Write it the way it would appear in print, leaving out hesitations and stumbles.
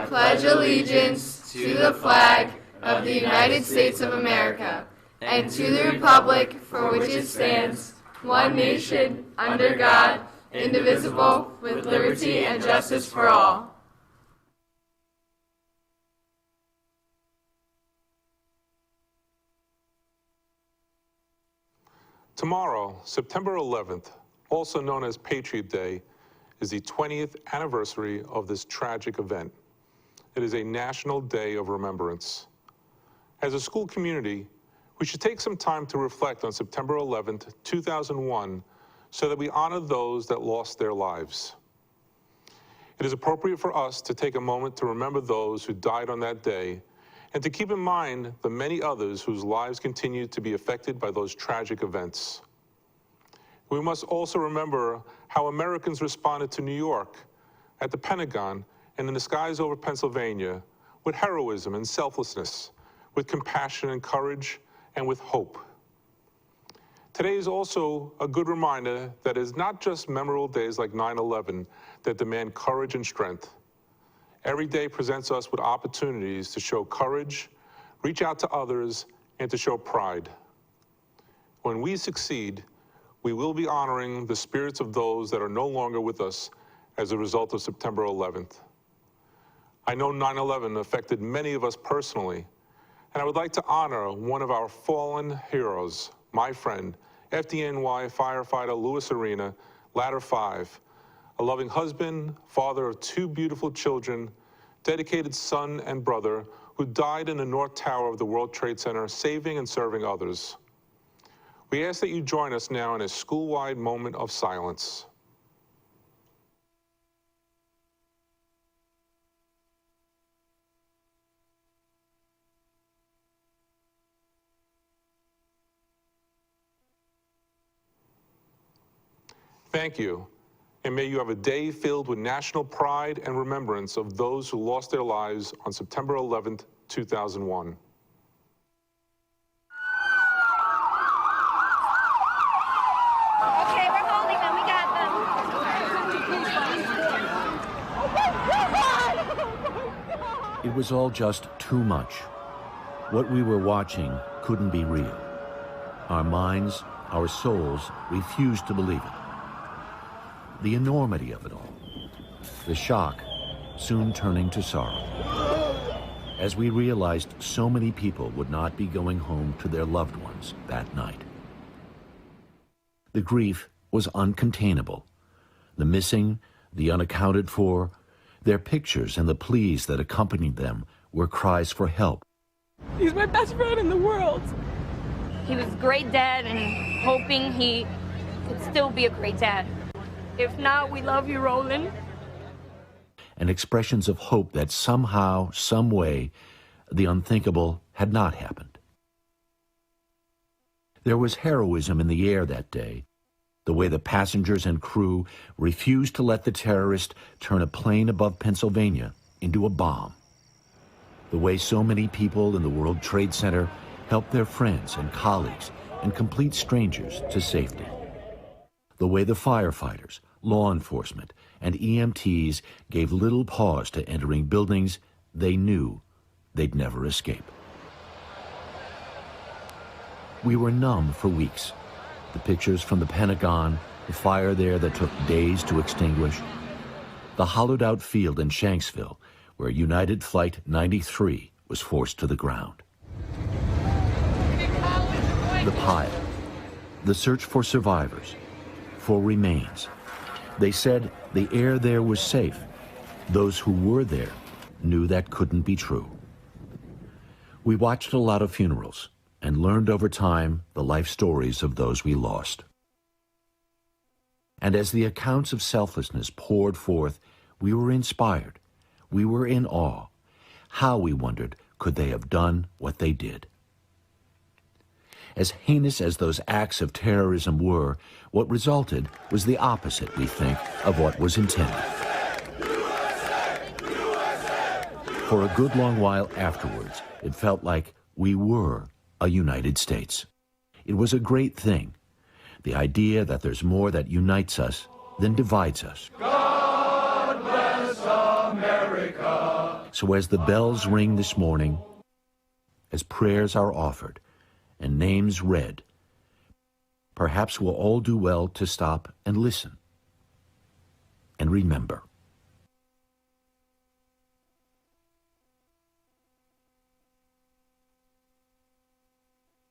pledge allegiance to the flag of the United States of America and to the republic for which it stands, one nation, under God, indivisible, with liberty and justice for all. Tomorrow, September 11th, also known as Patriot Day, is the 20th anniversary of this tragic event. It is a national day of remembrance. As a school community, we should take some time to reflect on September 11th, 2001, so that we honor those that lost their lives. It is appropriate for us to take a moment to remember those who died on that day and to keep in mind the many others whose lives continue to be affected by those tragic events. We must also remember how Americans responded to New York, at the Pentagon, and in the skies over Pennsylvania, with heroism and selflessness, with compassion and courage, and with hope. Today is also a good reminder that it is not just memorable days like 9/11 that demand courage and strength. Every day presents us with opportunities to show courage, reach out to others, and to show pride. When we succeed, we will be honoring the spirits of those that are no longer with us as a result of September 11th. I know 9/11 affected many of us personally, and I would like to honor one of our fallen heroes, my friend, FDNY firefighter Louis Arena, Ladder 5, a loving husband, father of 2 beautiful children, dedicated son and brother who died in the North Tower of the World Trade Center, saving and serving others. We ask that you join us now in a school-wide moment of silence. Thank you, and may you have a day filled with national pride and remembrance of those who lost their lives on September 11th, 2001. Okay, we're holding them. We got them. It was all just too much. What we were watching couldn't be real. Our minds, our souls refused to believe it. The enormity of it all. The shock soon turning to sorrow. As we realized so many people would not be going home to their loved ones that night. The grief was uncontainable. The missing, the unaccounted for, their pictures and the pleas that accompanied them were cries for help. He's my best friend in the world. He was a great dad and hoping he could still be a great dad. If not, we love you, Roland. And expressions of hope that somehow, some way, the unthinkable had not happened. There was heroism in the air that day, the way the passengers and crew refused to let the terrorist turn a plane above Pennsylvania into a bomb. The way so many people in the World Trade Center helped their friends and colleagues and complete strangers to safety. The way the firefighters, law enforcement, and EMTs gave little pause to entering buildings they knew they'd never escape. We were numb for weeks. The pictures from the Pentagon, the fire there that took days to extinguish, the hollowed-out field in Shanksville where United Flight 93 was forced to the ground. The pile, the search for survivors, for remains. They said the air there was safe. Those who were there knew that couldn't be true. We watched a lot of funerals and learned over time the life stories of those we lost. And as the accounts of selflessness poured forth, we were inspired. We were in awe. How, we wondered, could they have done what they did? As heinous as those acts of terrorism were, what resulted was the opposite, we think, of what was intended. For a good long while afterwards, it felt like we were a United States. It was a great thing, the idea that there's more that unites us than divides us. God bless America. So as the bells ring this morning, as prayers are offered and names read, perhaps we'll all do well to stop and listen and remember.